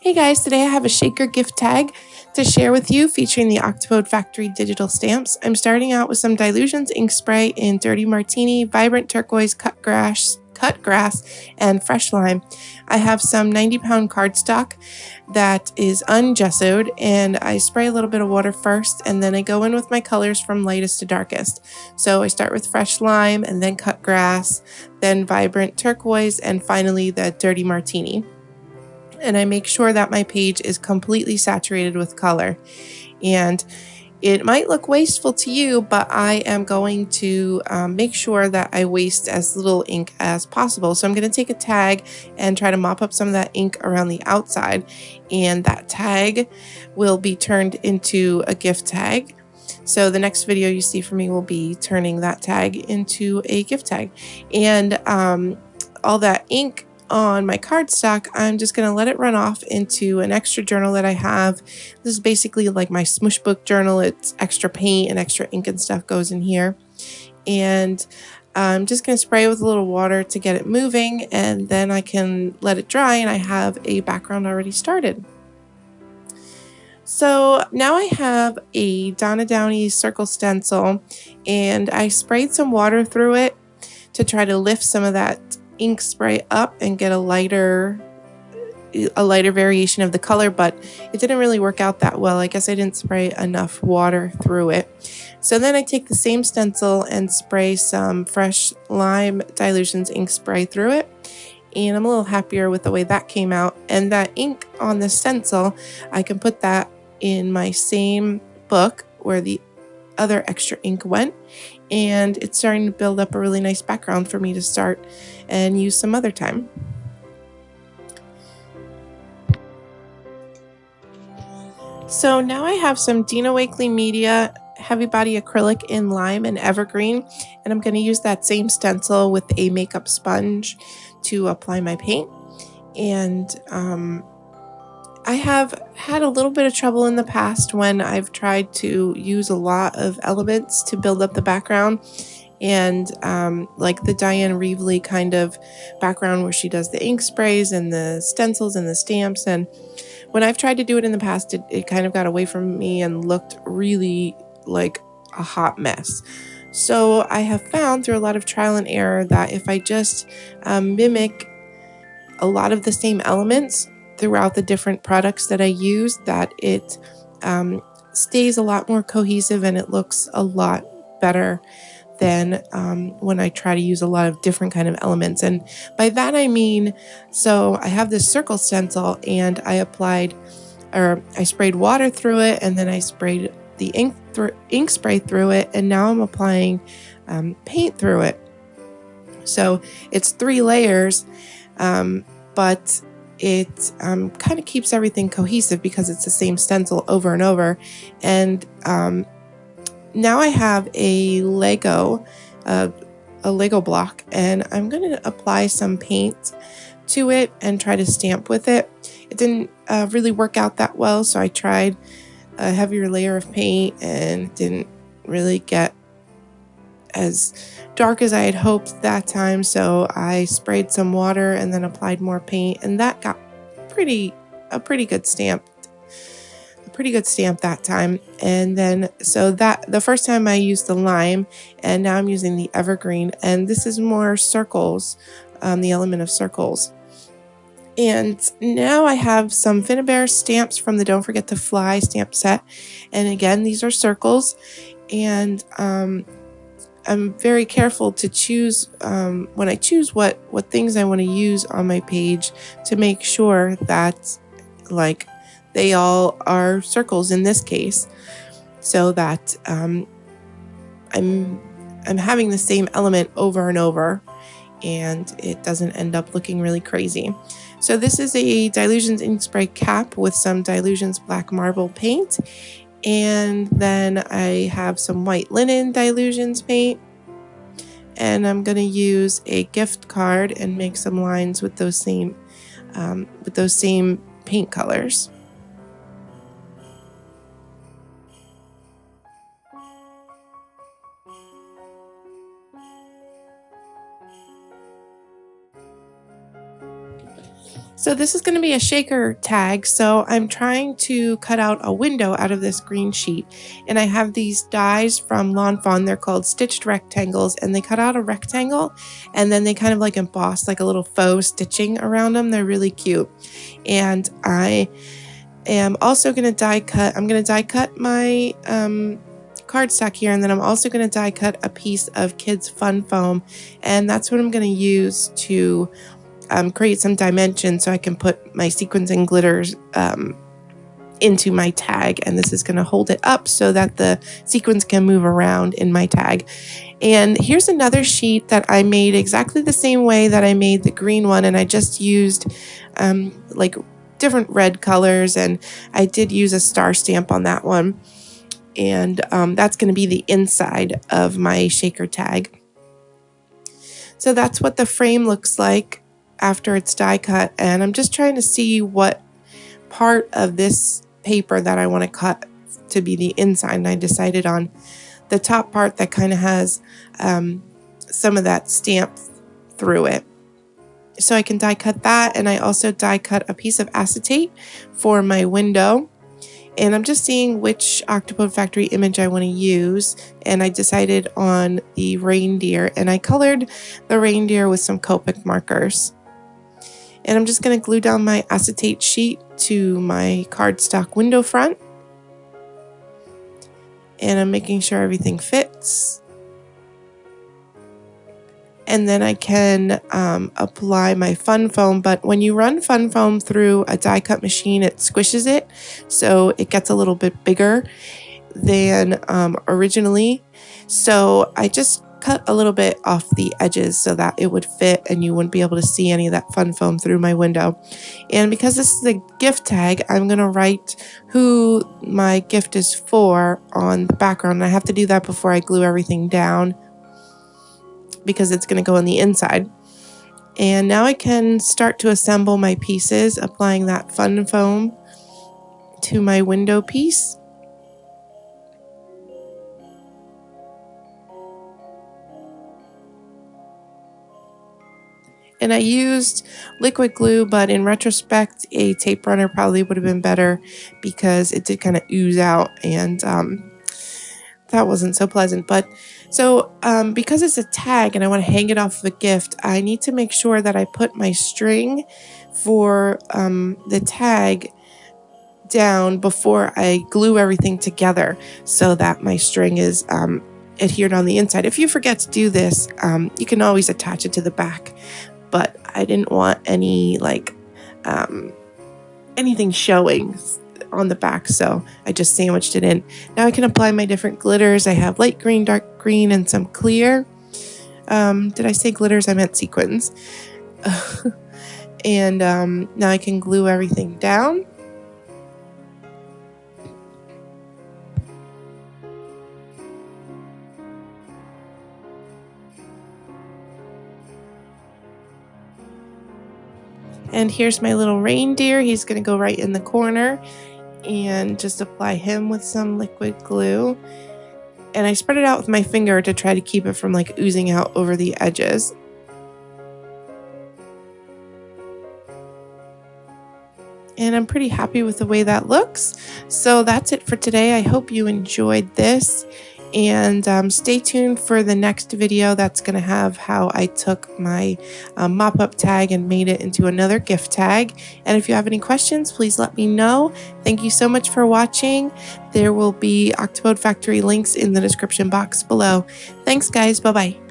Hey guys, today I have a shaker gift tag to share with you featuring the Octopode factory digital stamps. I'm starting out with some Dilutions ink spray in Dirty Martini, Vibrant Turquoise, cut grass, and fresh lime. I have some 90-pound cardstock that is ungessoed, and I spray a little bit of water first, and then I go in with my colors from lightest to darkest. So I start with fresh lime, and then cut grass, then vibrant turquoise, and finally the Dirty Martini. And I make sure that my page is completely saturated with color. And it might look wasteful to you, but I am going to make sure that I waste as little ink as possible. So I'm going to take a tag and try to mop up some of that ink around the outside. And that tag will be turned into a gift tag. So the next video you see from me will be turning that tag into a gift tag. And all that ink on my cardstock, I'm just going to let it run off into an extra journal that I have. This is basically like my smush book journal. It's extra paint and extra ink and stuff goes in here. And I'm just going to spray with a little water to get it moving, and then I can let it dry, and I have a background already started. So now I have a Donna Downey circle stencil, and I sprayed some water through it to try to lift some of that ink spray up and get a lighter variation of the color, but it didn't really work out that well. I guess I didn't spray enough water through it. So then I take the same stencil and spray some fresh lime Dilutions ink spray through it, and I'm a little happier with the way that came out. And that ink on the stencil, I can put that in my same book where the other extra ink went, and it's starting to build up a really nice background for me to start and use some other time. So now I have some Dina Wakley Media heavy body acrylic in lime and evergreen, and I'm going to use that same stencil with a makeup sponge to apply my paint. And I have had a little bit of trouble in the past when I've tried to use a lot of elements to build up the background, and like the Diane Reevely kind of background where she does the ink sprays and the stencils and the stamps. And when I've tried to do it in the past, it kind of got away from me and looked really like a hot mess. So I have found through a lot of trial and error that if I just mimic a lot of the same elements throughout the different products that I use, that it stays a lot more cohesive and it looks a lot better than when I try to use a lot of different kind of elements. And by that I mean, so I have this circle stencil, and I sprayed water through it, and then I sprayed the ink spray through it, and now I'm applying paint through it. So it's 3 layers, but it kind of keeps everything cohesive because it's the same stencil over and over. And now I have a Lego block, and I'm going to apply some paint to it and try to stamp with it. It didn't really work out that well, so I tried a heavier layer of paint, and it didn't really get as dark as I had hoped that time. So I sprayed some water and then applied more paint, and that got a pretty good stamp that time. And then so that the first time I used the lime, and now I'm using the evergreen, and this is more circles, the element of circles. And now I have some Finnabair stamps from the Don't Forget to Fly stamp set, and again these are circles. And I'm very careful to choose when I choose what things I want to use on my page, to make sure that like they all are circles in this case, so that I'm having the same element over and over, and it doesn't end up looking really crazy. So this is a Dilutions ink spray cap with some Dilutions black marble paint. And then I have some white linen Dilutions paint, and I'm going to use a gift card and make some lines with those same paint colors. So this is going to be a shaker tag, so I'm trying to cut out a window out of this green sheet, and I have these dies from Lawn Fawn. They're called stitched rectangles, and they cut out a rectangle and then they kind of like emboss like a little faux stitching around them. They're really cute. And I am also going to die cut. I'm going to die cut my cardstock here, and then I'm also going to die cut a piece of Kids Fun Foam, and that's what I'm going to use to create some dimension so I can put my sequins and glitters into my tag, and this is going to hold it up so that the sequins can move around in my tag. And here's another sheet that I made exactly the same way that I made the green one, and I just used like different red colors, and I did use a star stamp on that one, and that's going to be the inside of my shaker tag. So that's what the frame looks like after it's die cut, and I'm just trying to see what part of this paper that I want to cut to be the inside, and I decided on the top part that kind of has some of that stamp through it. So I can die cut that, and I also die cut a piece of acetate for my window. And I'm just seeing which Octopode Factory image I want to use, and I decided on the reindeer, and I colored the reindeer with some Copic markers. And I'm just going to glue down my acetate sheet to my cardstock window front, and I'm making sure everything fits. And then I can apply my Fun Foam, but when you run Fun Foam through a die cut machine, it squishes it, so it gets a little bit bigger than originally. So I just cut a little bit off the edges so that it would fit and you wouldn't be able to see any of that Fun Foam through my window. And because this is a gift tag, I'm going to write who my gift is for on the background. I have to do that before I glue everything down, because it's going to go on the inside. And now I can start to assemble my pieces, applying that Fun Foam to my window piece. And I used liquid glue, but in retrospect, a tape runner probably would have been better because it did kind of ooze out, and that wasn't so pleasant. But so because it's a tag and I want to hang it off of a gift, I need to make sure that I put my string for the tag down before I glue everything together so that my string is adhered on the inside. If you forget to do this, you can always attach it to the back, but I didn't want any like anything showing on the back, so I just sandwiched it in. Now I can apply my different glitters. I have light green, dark green, and some clear. Did I say glitters? I meant sequins. And now I can glue everything down. And here's my little reindeer. He's going to go right in the corner, and just apply him with some liquid glue. And I spread it out with my finger to try to keep it from like oozing out over the edges. And I'm pretty happy with the way that looks. So that's it for today. I hope you enjoyed this. And stay tuned for the next video that's going to have how I took my mop-up tag and made it into another gift tag. And if you have any questions, please let me know. Thank you so much for watching. There will be Octopode Factory links in the description box below. Thanks, guys. Bye-bye.